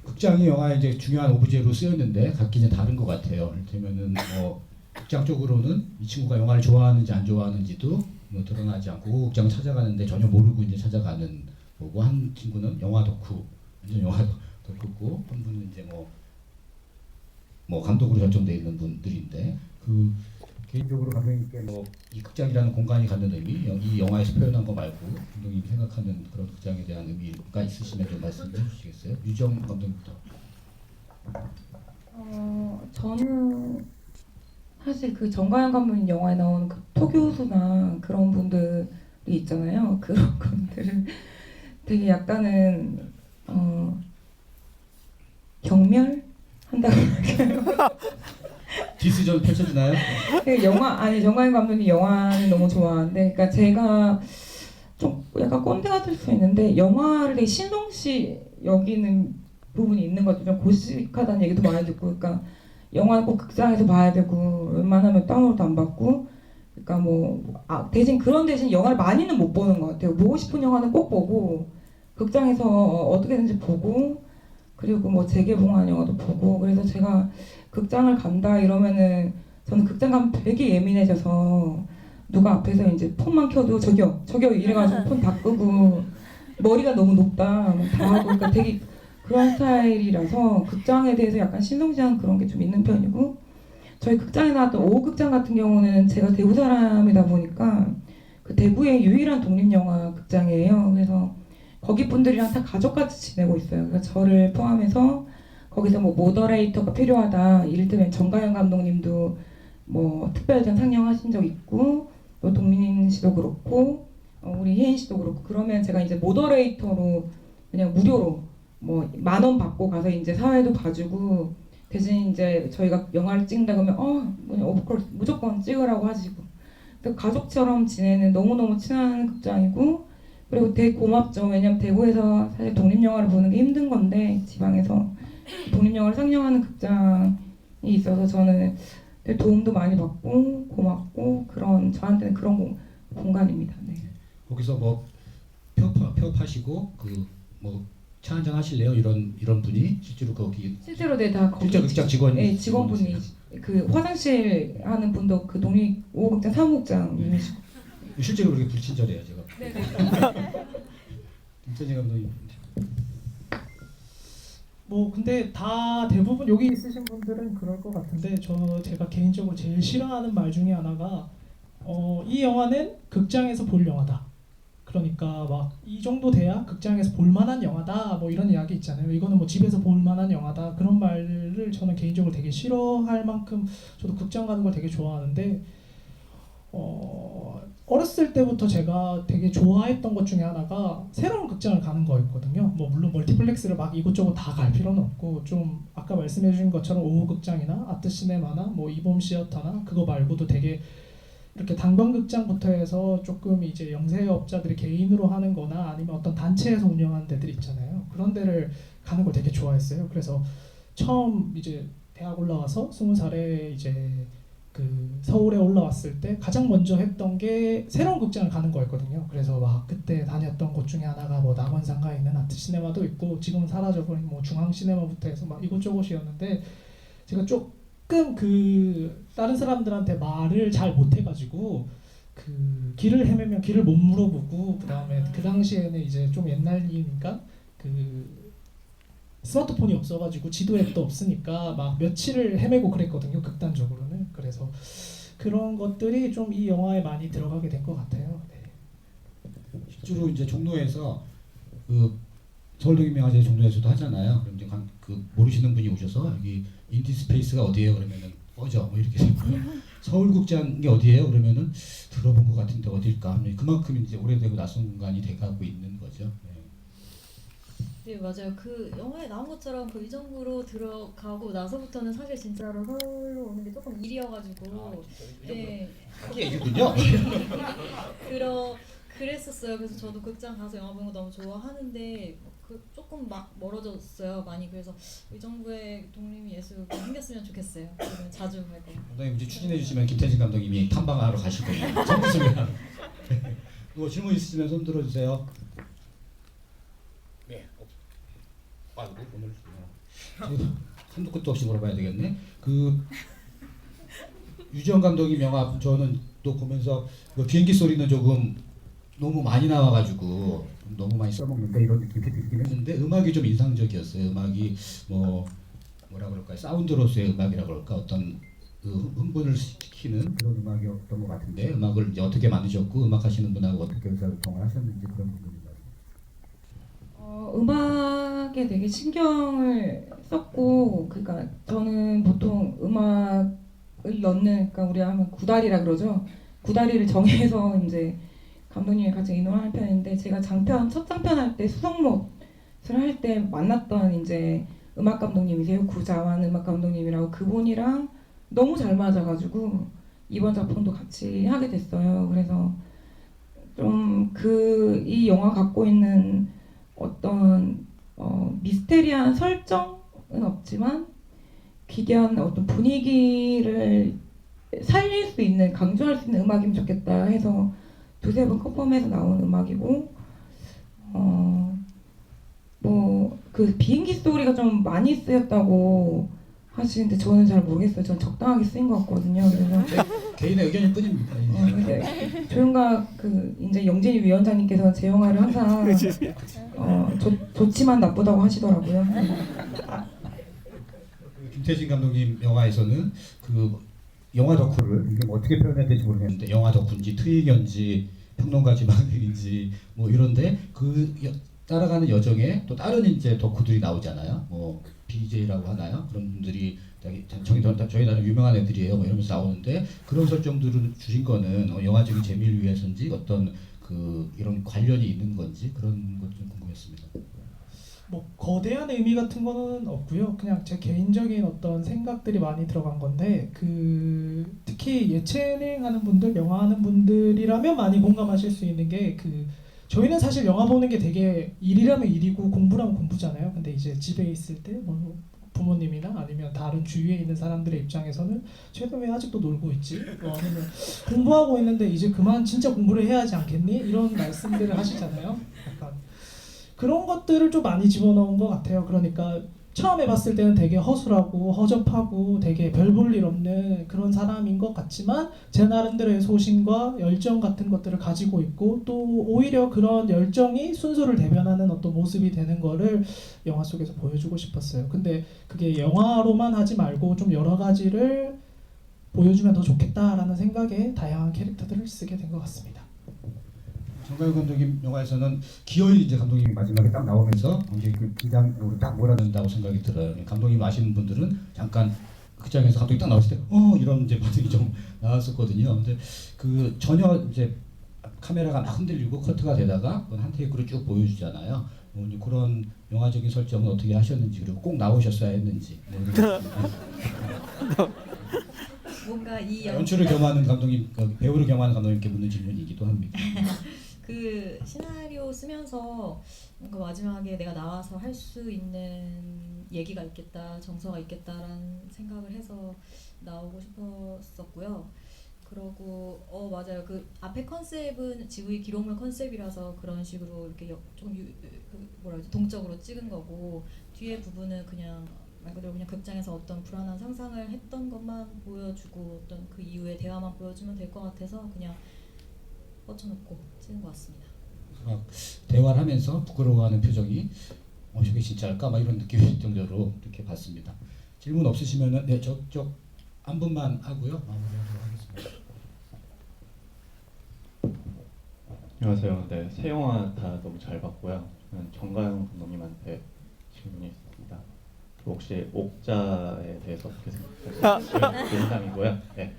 Speaker 1: 극장이 영화의 이제 중요한 오브제로 쓰였는데 각기 이제 다른 것 같아요. 이를테면은 뭐 극장 쪽으로는 이 친구가 영화를 좋아하는지 안 좋아하는지도 뭐 드러나지 않고 극장 찾아가는데 전혀 모르고 이제 찾아가는 거고, 한 친구는 영화 덕후, 완전 영화 덕후고, 한 분은 이제 뭐 감독으로 결정돼 있는 분들인데, 그 개인적으로 감명 있게 뭐 이 극장이라는 공간이 갖는 의미, 이 영화에서 표현한 거 말고 감독님이 생각하는 그런 극장에 대한 의미가 있으시면 좀 말씀해 주시겠어요? 유정 감독님부터.
Speaker 6: 저는 사실 그 정가영 감독님 영화에 나오는 그 토교수나 그런 분들이 있잖아요. 그런 분들은 되게 약간은 경멸한다고 할까요?
Speaker 1: 디스전 펼쳐지나요?
Speaker 6: 정가영 감독님 영화는 너무 좋아하는데, 그러니까 제가 좀 약간 꼰대 같을 수 있는데 영화를 되게 신성시 여기는 부분이 있는 것 같아요. 좀 고식하다는 얘기도 많이 듣고, 그러니까 영화는 꼭 극장에서 봐야 되고 웬만하면 다운로드 안 받고, 그러니까 대신 영화를 많이는 못 보는 것 같아요. 보고 싶은 영화는 꼭 보고 극장에서 어떻게든지 보고, 그리고 뭐 재개봉한 영화도 보고. 그래서 제가 극장을 간다 이러면은 저는 극장 가면 되게 예민해져서 누가 앞에서 이제 폰만 켜도 저기요 이래가지고 폰 다 끄고, 머리가 너무 높다 다 하고, 그러니까 되게 그런 스타일이라서 극장에 대해서 약간 신성시한 그런 게 좀 있는 편이고, 저희 극장에 나왔던 오후극장 같은 경우는 제가 대구 사람이다 보니까 그 대구의 유일한 독립영화 극장이에요. 그래서 거기 분들이랑 다 가족같이 지내고 있어요. 그러니까 저를 포함해서 거기서 뭐 모더레이터가 필요하다, 이를테면 정가영 감독님도 뭐 특별전 상영하신 적 있고, 또 동민 씨도 그렇고 우리 혜인 씨도 그렇고, 그러면 제가 이제 모더레이터로 그냥 무료로 뭐 10,000원 받고 가서 이제 사회도 봐주고, 대신 이제 저희가 영화를 찍는다 그러면 오브콜 무조건 찍으라고 하시고, 가족처럼 지내는 너무너무 친한 극장이고, 그리고 되게 고맙죠. 왜냐면 대구에서 사실 독립영화를 보는 게 힘든 건데 지방에서 독립영화를 상영하는 극장이 있어서 저는 되게 도움도 많이 받고 고맙고, 저한테는 그런 공간입니다. 네.
Speaker 1: 거기서 뭐 폐업하시고 뭐 차 한잔 하실래요? 이런 분이 실제로
Speaker 6: 실제로 다 거기
Speaker 1: 실제 극장 직원이,
Speaker 6: 네, 직원분이 그 화장실 하는 분도 그 독립 5극장 사무국장님이시고.
Speaker 1: 실제로 그렇게 불친절해요, 제가.
Speaker 6: 네네.
Speaker 1: 김태진 감독님.
Speaker 5: 뭐 근데 다 대부분 여기 있으신 분들은 그럴 것 같은데, 제가 개인적으로 제일 싫어하는 말 중에 하나가 이 영화는 극장에서 볼 영화다. 그러니까 막 이 정도 돼야 극장에서 볼 만한 영화다, 뭐 이런 이야기 있잖아요. 이거는 뭐 집에서 볼 만한 영화다. 그런 말을 저는 개인적으로 되게 싫어할 만큼 저도 극장 가는 걸 되게 좋아하는데, 어렸을 때부터 제가 되게 좋아했던 것 중에 하나가 새로운 극장을 가는 거였거든요. 뭐 물론 멀티플렉스를 막 이곳저곳 다 갈 필요는 없고, 좀 아까 말씀해 주신 것처럼 오후 극장이나 아트시네마나 뭐 이봄 시어터나 그거 말고도 되게 이렇게 단관극장부터 해서 조금 이제 영세업자들이 개인으로 하는 거나 아니면 어떤 단체에서 운영하는 데들 있잖아요. 그런 데를 가는 걸 되게 좋아했어요. 그래서 처음 이제 대학 올라와서 20살에 이제 그 서울에 올라왔을 때 가장 먼저 했던 게 새로운 극장을 가는 거였거든요. 그래서 막 그때 다녔던 곳 중에 하나가 뭐 낙원상가에 있는 아트시네마도 있고, 지금은 사라져버린 뭐 중앙시네마부터 해서 막 이곳저곳이었는데, 제가 조금 다른 사람들한테 말을 잘 못해가지고 그 길을 헤매면 길을 못 물어보고, 그다음에 그 당시에는 이제 좀 옛날 일이니까 그 스마트폰이 없어가지고 지도 앱도 없으니까 막 며칠을 헤매고 그랬거든요, 극단적으로는. 그래서 그런 것들이 좀 이 영화에 많이 들어가게 된 것 같아요. 네.
Speaker 1: 실제로 이제 종로에서 서울독립영화제 종로에서도 하잖아요. 그럼 이제 모르시는 분이 오셔서 여기 인디스페이스가 어디예요? 그러면은 꺼져 뭐 이렇게 되고요. 서울극장이 어디예요? 그러면은 들어본 것 같은데 어딜까? 그만큼 이제 오래되고 낯선 공간이 돼가고 있는 거죠.
Speaker 2: 네, 맞아요. 그 영화에 나온 것처럼 그 이정부로 들어가고 나서부터는 사실 진짜로 서울로 오는 게 조금 일이어가지고, 네,
Speaker 1: 크게 얘기군요.
Speaker 2: 그랬었어요. 그래서 저도 극장 가서 영화 보는 거 너무 좋아하는데, 조금 멀어졌어요 많이. 그래서 의정부에 독립예술관 생겼으면 좋겠어요. 그러면 자주 갈 거예요.
Speaker 1: 감독님 이제 추진해 주시면 김태진 감독님이 탐방하러 가실 거예요. 정수를 또 질문 있으시면 손 들어주세요. 네. 아이고 오늘 한도 끝도 없이 물어봐야 되겠네. 유지영 감독님 영화 저는 또 보면서 그 비행기 소리는 조금 너무 많이 나와가지고 너무 많이 써먹는데 이런 느낌이 들긴 했는데 음악이 좀 인상적이었어요. 음악이 뭐라 그럴까요? 사운드로서의 음악이라 그럴까 어떤 흥분을 시키는 그런 음악이었던 것 같은데 음악을 이제 어떻게 만드셨고 음악 하시는 분하고 어떻게 의사소통을 하셨는지 그런 부분입니다.
Speaker 6: 음악에 되게 신경을 썼고, 그러니까 저는 보통 음악을 넣는, 그러니까 우리 하면 구다리라 그러죠. 구다리를 정해서 이제 감독님이 같이 의논하는 편인데, 제가 첫 장편 할 때 수성못을 할 때 만났던 이제 음악 감독님이세요. 구자완 음악 감독님이라고, 그분이랑 너무 잘 맞아가지고 이번 작품도 같이 하게 됐어요. 그래서 좀 이 영화 갖고 있는 어떤 미스테리한 설정은 없지만 기괴한 어떤 분위기를 살릴 수 있는, 강조할 수 있는 음악이면 좋겠다 해서 두세 번 컨펌해서 나온 음악이고, 그 비행기 소리가 좀 많이 쓰였다고 하시는데 저는 잘 모르겠어요. 전 적당하게 쓰인 것 같거든요. 그래서
Speaker 1: 개인의 의견일 뿐입니다.
Speaker 6: 조윤각 이제 영진이 위원장님께서 제 영화를 항상 좋지만 나쁘다고 하시더라고요.
Speaker 1: 김태진 감독님 영화에서는 영화 덕후를 이게 어떻게 표현해야 될지 모르겠는데 영화 덕후인지 트위견지 평론가 지망인지 이런데 따라가는 여정에 또 다른 이제 덕후들이 나오잖아요. BJ라고 하나요? 그런 분들이 저희 나라 유명한 애들이에요. 이러면서 나오는데 그런 설정들을 주신 거는 영화적인 재미를 위해서인지 어떤 이런 관련이 있는 건지 그런 것 좀 궁금했습니다.
Speaker 5: 거대한 의미 같은 거는 없고요. 그냥 제 개인적인 어떤 생각들이 많이 들어간 건데 특히 예체능 하는 분들, 영화 하는 분들이라면 많이 공감하실 수 있는 게 저희는 사실 영화 보는 게 되게 일이라면 일이고 공부라면 공부잖아요. 근데 이제 집에 있을 때 부모님이나 아니면 다른 주위에 있는 사람들의 입장에서는 쟤는 왜 아직도 놀고 있지? 아니면 공부하고 있는데 이제 그만 진짜 공부를 해야 하지 않겠니? 이런 말씀들을 하시잖아요. 약간 그런 것들을 좀 많이 집어넣은 것 같아요. 그러니까 처음에 봤을 때는 되게 허술하고 허접하고 되게 별 볼 일 없는 그런 사람인 것 같지만 제 나름대로의 소신과 열정 같은 것들을 가지고 있고 또 오히려 그런 열정이 순수를 대변하는 어떤 모습이 되는 거를 영화 속에서 보여주고 싶었어요. 근데 그게 영화로만 하지 말고 좀 여러 가지를 보여주면 더 좋겠다라는 생각에 다양한 캐릭터들을 쓰게 된 것 같습니다.
Speaker 1: 정가영 감독님 영화에서는 기어이 이제 감독님이 마지막에 딱 나오면서 이제 기장으로 딱 몰아넣는다고 생각이 들어요. 감독님 아시는 분들은 잠깐 극장에서 감독이 딱 나왔을 때 이런 이제 반응이 좀 나왔었거든요. 근데 전혀 이제 카메라가 막 흔들리고 커트가 되다가 한 테이크로 쭉 보여주잖아요. 이제 그런 영화적인 설정은 어떻게 하셨는지 그리고 꼭 나오셨어야 했는지
Speaker 2: 뭔가 이
Speaker 1: 연출을 겸하는 감독님, 배우를 겸하는 감독님께 묻는 질문이기도 합니다.
Speaker 2: 시나리오 쓰면서 뭔가 마지막에 내가 나와서 할 수 있는 얘기가 있겠다, 정서가 있겠다라는 생각을 해서 나오고 싶었었고요. 그러고 맞아요. 앞에 컨셉은 GV 기록물 컨셉이라서 그런 식으로 이렇게 좀 동적으로 찍은 거고 뒤에 부분은 그냥 말 그대로 그냥 극장에서 어떤 불안한 상상을 했던 것만 보여주고 어떤 그 이후의 대화만 보여주면 될 것 같아서 그냥 뻗쳐놓고 찍은 것 같습니다.
Speaker 1: 대화를 하면서 부끄러워하는 표정이 저게 진짜일까? 막 이런 느낌이 정도로 이렇게 봤습니다. 질문 없으시면은 저쪽 한 분만 하고요. 마무리하도록 하겠습니다.
Speaker 13: 안녕하세요. 네, 새 영화 다 너무 잘 봤고요. 저는 정가영 감독님한테 질문이 있습니다. 혹시 옥자에 대해서 어떻게 생각하세요? 농담이고요. 네.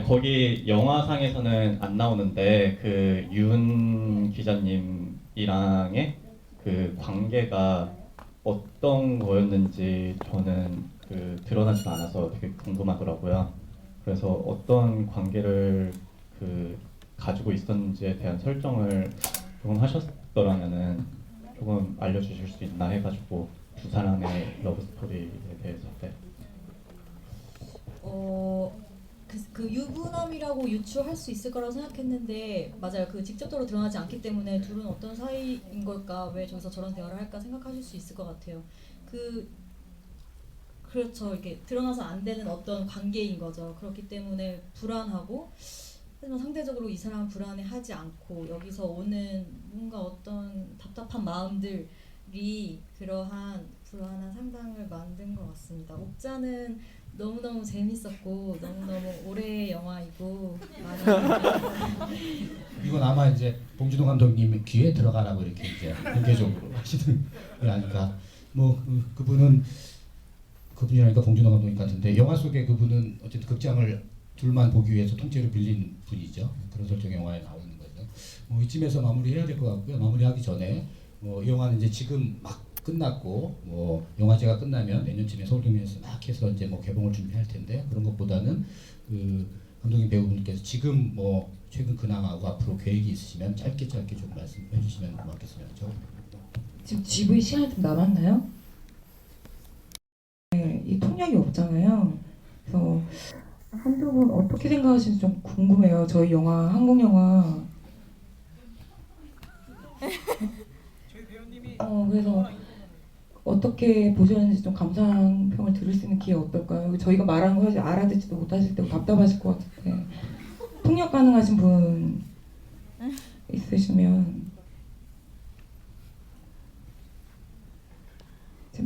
Speaker 13: 거기 영화상에서는 안 나오는데 윤 기자님이랑의 관계가 어떤 거였는지 저는 드러나지 않아서 되게 궁금하더라고요. 그래서 어떤 관계를 가지고 있었는지에 대한 설정을 조금 하셨더라면은 조금 알려주실 수 있나 해가지고 두 사람의 러브 스토리에 대해서. 네.
Speaker 2: 그 유부남이라고 유추할 수 있을 거라고 생각했는데 맞아요. 그 직접적으로 드러나지 않기 때문에 둘은 어떤 사이인 걸까, 왜 저기서 저런 대화를 할까 생각하실 수 있을 것 같아요. 그렇죠. 이게 드러나서 안 되는 어떤 관계인 거죠. 그렇기 때문에 불안하고, 하지만 상대적으로 이 사람은 불안해하지 않고 여기서 오는 뭔가 어떤 답답한 마음들이 그러한 불안한 상상을 만든 것 같습니다. 옥자는 너무너무 재밌었고 너무너무 올해의 영화이고
Speaker 1: 이건 아마 이제 봉준호 감독님 귀에 들어가라고 이렇게 이제 공개적으로 하시는 게 아닐까. 뭐 그분이라니까 봉준호 감독님 같은데, 영화 속에 그분은 어쨌든 극장을 둘만 보기 위해서 통째로 빌린 분이죠. 그런 설정의 영화에 나오는 거죠. 뭐 이쯤에서 마무리해야 될 것 같고요. 마무리하기 전에 이 영화는 이제 지금 막 끝났고, 영화제가 끝나면 내년쯤에 서울경연에서 막 해서 이제 개봉을 준비할 텐데, 그런 것보다는 감독님 배우분께서 지금 최근 근황하고 앞으로 계획이 있으시면 짧게 좀 말씀해 주시면 고맙겠습니다.
Speaker 6: 지금 GV 시간이 좀 남았나요? 네, 이 통역이 없잖아요. 그래서 한두 분 어떻게 생각하시는지 좀 궁금해요. 저희 영화, 한국 영화. 그래서 어떻게 보셨는지 좀 감상평을 들을 수 있는 기회 어떨까요? 저희가 말하는 거 사실 알아듣지도 못하실 테고 답답하실 것 같은데, 통역 가능하신 분 있으시면.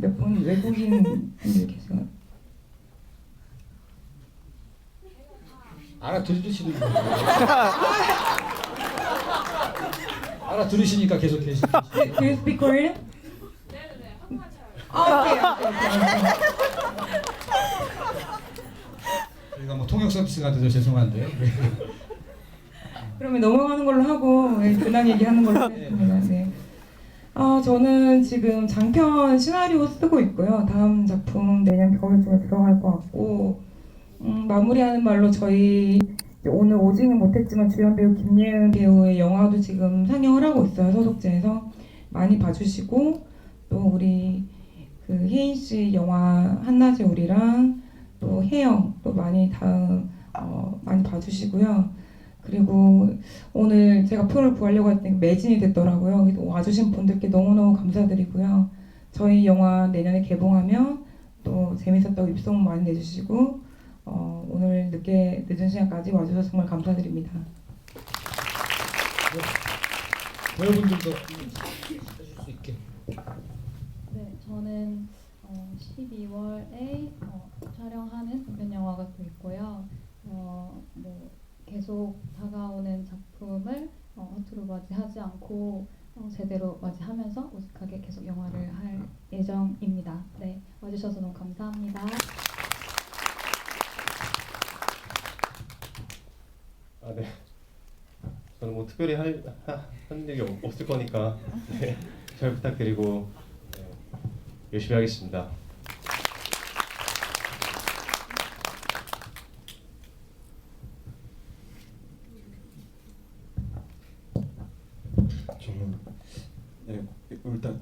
Speaker 6: 몇 분 외국인 분들 계세요.
Speaker 1: 알아들으시는 분. 알아들으시니까 계속 계시죠.
Speaker 6: Do you speak Korean? 오케이.
Speaker 1: 저희가 통역 서비스가 돼서 죄송한데.
Speaker 6: 그러면 넘어가는 걸로 하고 근황 얘기하는 걸로 하겠습니다. 네. 저는 지금 장편 시나리오 쓰고 있고요. 다음 작품 내년 겨울쯤에 들어갈 것 같고, 마무리하는 말로 저희 오늘 오지는 못했지만 주연 배우 김예은 배우의 영화도 지금 상영을 하고 있어요. 서독제에서 많이 봐주시고, 또 우리 혜인 씨 영화 한낮의 우리랑 또 혜영 또 많이 많이 봐주시고요. 그리고 오늘 제가 표를 구하려고 했더니 매진이 됐더라고요. 그래서 와주신 분들께 너무너무 감사드리고요. 저희 영화 내년에 개봉하면 또 재밌었다고 입소문 많이 내주시고, 오늘 늦은 시간까지 와주셔서 정말 감사드립니다.
Speaker 1: 배우분들도 하실 수 있게.
Speaker 8: 네, 저는 12월에 촬영하는短編 영화가 또 있고요. 계속 다가오는 작품을 허투루 맞이하지 않고 제대로 맞이하면서 오직하게 계속 영화를 할 예정입니다. 네, 와주셔서 너무 감사합니다.
Speaker 9: 네. 저는 특별히 하는 일이 없을 거니까 네, 잘 부탁드리고 열심히 하겠습니다.
Speaker 7: 저는 일단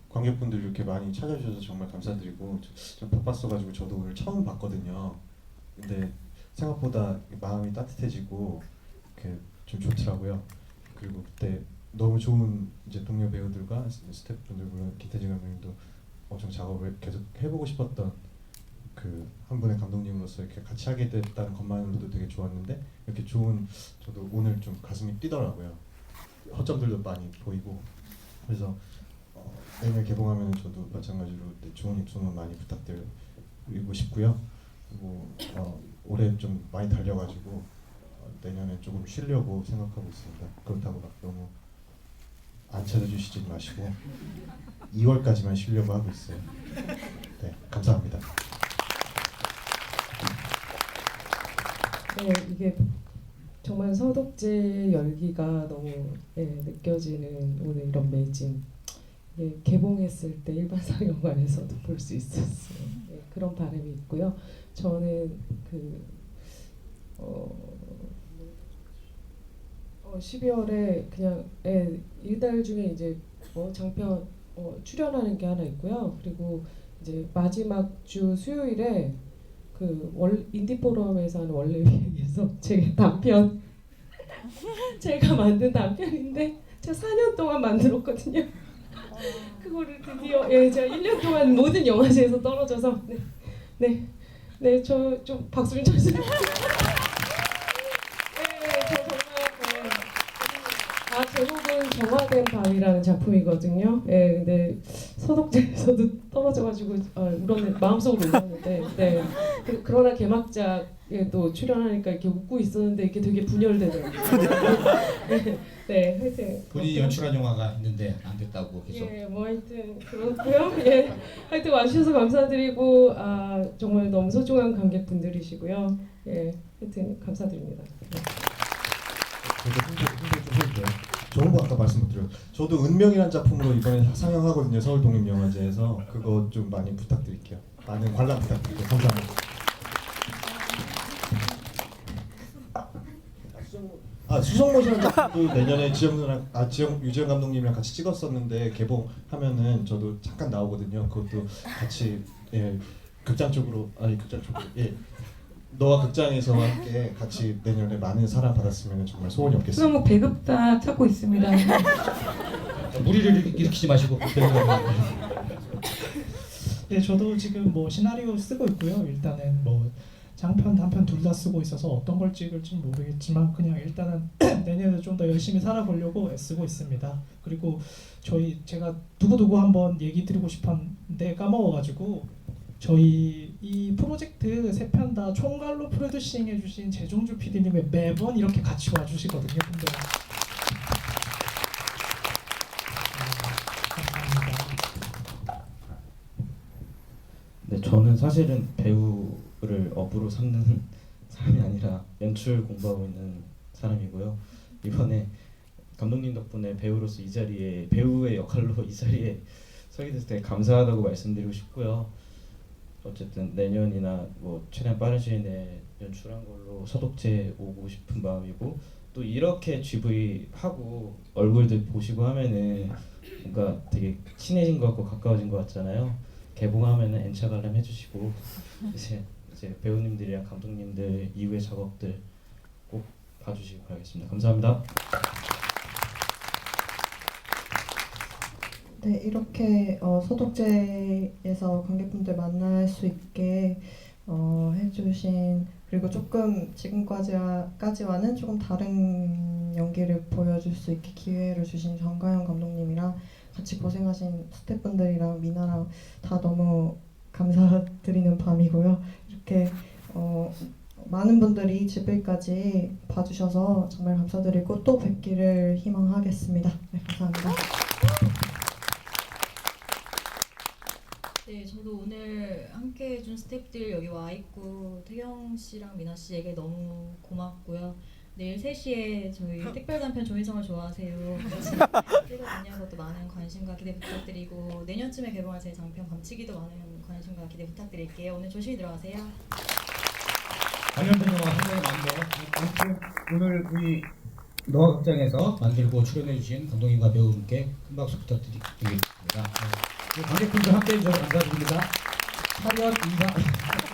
Speaker 7: 관객분들 이렇게 많이 찾아주셔서 정말 감사드리고, 좀 바빴어가지고 저도 오늘 처음 봤거든요. 근데 생각보다 마음이 따뜻해지고 좀 좋더라고요. 그리고 그때 너무 좋은 이제 동료 배우들과 스태프분들, 물론 김태진 감독님도 엄청 작업을 계속 해보고 싶었던 한 분의 감독님으로서 이렇게 같이 하게 됐다는 것만으로도 되게 좋았는데, 이렇게 저도 오늘 좀 가슴이 뛰더라고요. 허점들도 많이 보이고. 그래서 내년 개봉하면 저도 마찬가지로 좋은 입소문 많이 부탁드리고 싶고요. 그리고 올해 좀 많이 달려가지고 내년에 조금 쉬려고 생각하고 있습니다. 그렇다고 막 너무 안 찾아주시지 마시고 2월까지만 쉬려고 하고 있어요. 네, 감사합니다.
Speaker 10: 네, 이게 정말 서독제 열기가 너무 느껴지는 오늘 이런 매진. 개봉했을 때 일반 상영관에서도 볼 수 있었어요. 그런 바람이 있고요. 저는 12월에 그냥 이달 중에 이제 장편 출연하는 게 하나 있고요. 그리고 이제 마지막 주 수요일에 그 인디 포럼에서 하는 원래 위에서 제 단편 제가 만든 단편인데 제가 4년 동안 만들었거든요. 그거를 드디어 제가 1년 동안 모든 영화제에서 떨어져서 저 좀 박수 좀 쳐주세요. 제목은 정화된 밤이라는 작품이거든요. 근데 서독제에서도 떨어져가지고 마음속으로 울었는데, 그러나 개막작에 또 출연하니까 이렇게 웃고 있었는데 이게 되게 분열되더라고요. 하여튼
Speaker 1: 본인이 연출한 영화가 있는데 안 됐다고 계속.
Speaker 10: 하여튼 그렇고요. 하여튼 와주셔서 감사드리고 정말 너무 소중한 관객분들이시고요. 하여튼 감사드립니다.
Speaker 7: 저도 홍보 좀 해도 돼요? 저 홍보 아까 말씀 못 드려요. 저도 운명이라는 작품으로 이번에 상영하거든요. 서울 독립영화제에서. 그거 좀 많이 부탁드릴게요. 많은 관람 부탁드릴게요. 감사합니다. 수성모시라는 작품도 내년에 유지영 감독님이랑 같이 찍었었는데 개봉하면은 저도 잠깐 나오거든요. 그것도 같이 극장 쪽으로 너와 극장에서 함께 같이 내년에 많은 사랑 받았으면 정말 소원이 없겠습니다.
Speaker 6: 수성모 배급자 찾고 있습니다.
Speaker 1: 무리를 일으키지 마시고.
Speaker 5: 네, 저도 지금 시나리오 쓰고 있고요. 일단은 장편, 단편 둘 다 쓰고 있어서 어떤 걸 찍을지 모르겠지만 그냥 일단은 내년에 좀 더 열심히 살아보려고 애쓰고 있습니다. 그리고 제가 두고두고 한번 얘기 드리고 싶었는데 까먹어가지고 저희 이 프로젝트 3편 다 총괄로 프로듀싱 해주신 재종주 PD님이 매번 이렇게 같이 와주시거든요. 근데
Speaker 4: 네, 저는 사실은 배우를 업으로 삼는 사람이 아니라 연출 공부하고 있는 사람이고요. 이번에 감독님 덕분에 배우로서 배우의 역할로 이 자리에 서게 돼서 되게 감사하다고 말씀드리고 싶고요. 어쨌든 내년이나 최대한 빠른 시일 내에 연출한 걸로 서독제 오고 싶은 마음이고, 또 이렇게 GV 하고 얼굴들 보시고 하면은 뭔가 되게 친해진 것 같고 가까워진 것 같잖아요. 개봉하면은 N차 관람 해주시고 이제 배우님들이랑 감독님들 이후의 작업들 꼭 봐주시기 바라겠습니다. 감사합니다.
Speaker 3: 네, 이렇게 소독제에서 관객분들 만날 수 있게 해주신, 그리고 조금 지금까지와는 조금 다른 연기를 보여줄 수 있게 기회를 주신 정가영 감독님이랑 같이 고생하신 스태프분들이랑 미나랑 다 너무 감사드리는 밤이고요. 이렇게 많은 분들이 GV까지 봐주셔서 정말 감사드리고 또 뵙기를 희망하겠습니다. 네, 감사합니다.
Speaker 2: 네, 저도 오늘 함께 해준 스태프들 여기 와 있고 태경 씨랑 미나 씨에게 너무 고맙고요. 내일 3시에 저희 특별 단편 조인성을 좋아하세요 찍어주냐고 또 많은 관심과 기대 부탁드리고, 내년쯤에 개봉할 제 장편 밤치기도 많은 관심과 기대 부탁드릴게요. 오늘 조심히 들어가세요.
Speaker 1: 관련된 영화 상당히 많네요. 아무튼 오늘 우리 너와 극장에서 만들고 출연해주신 감독님과 배우분께 큰 박수 부탁드리겠습니다. 관객분들 함께해 주셔서 감사드립니다. 차렷 인사.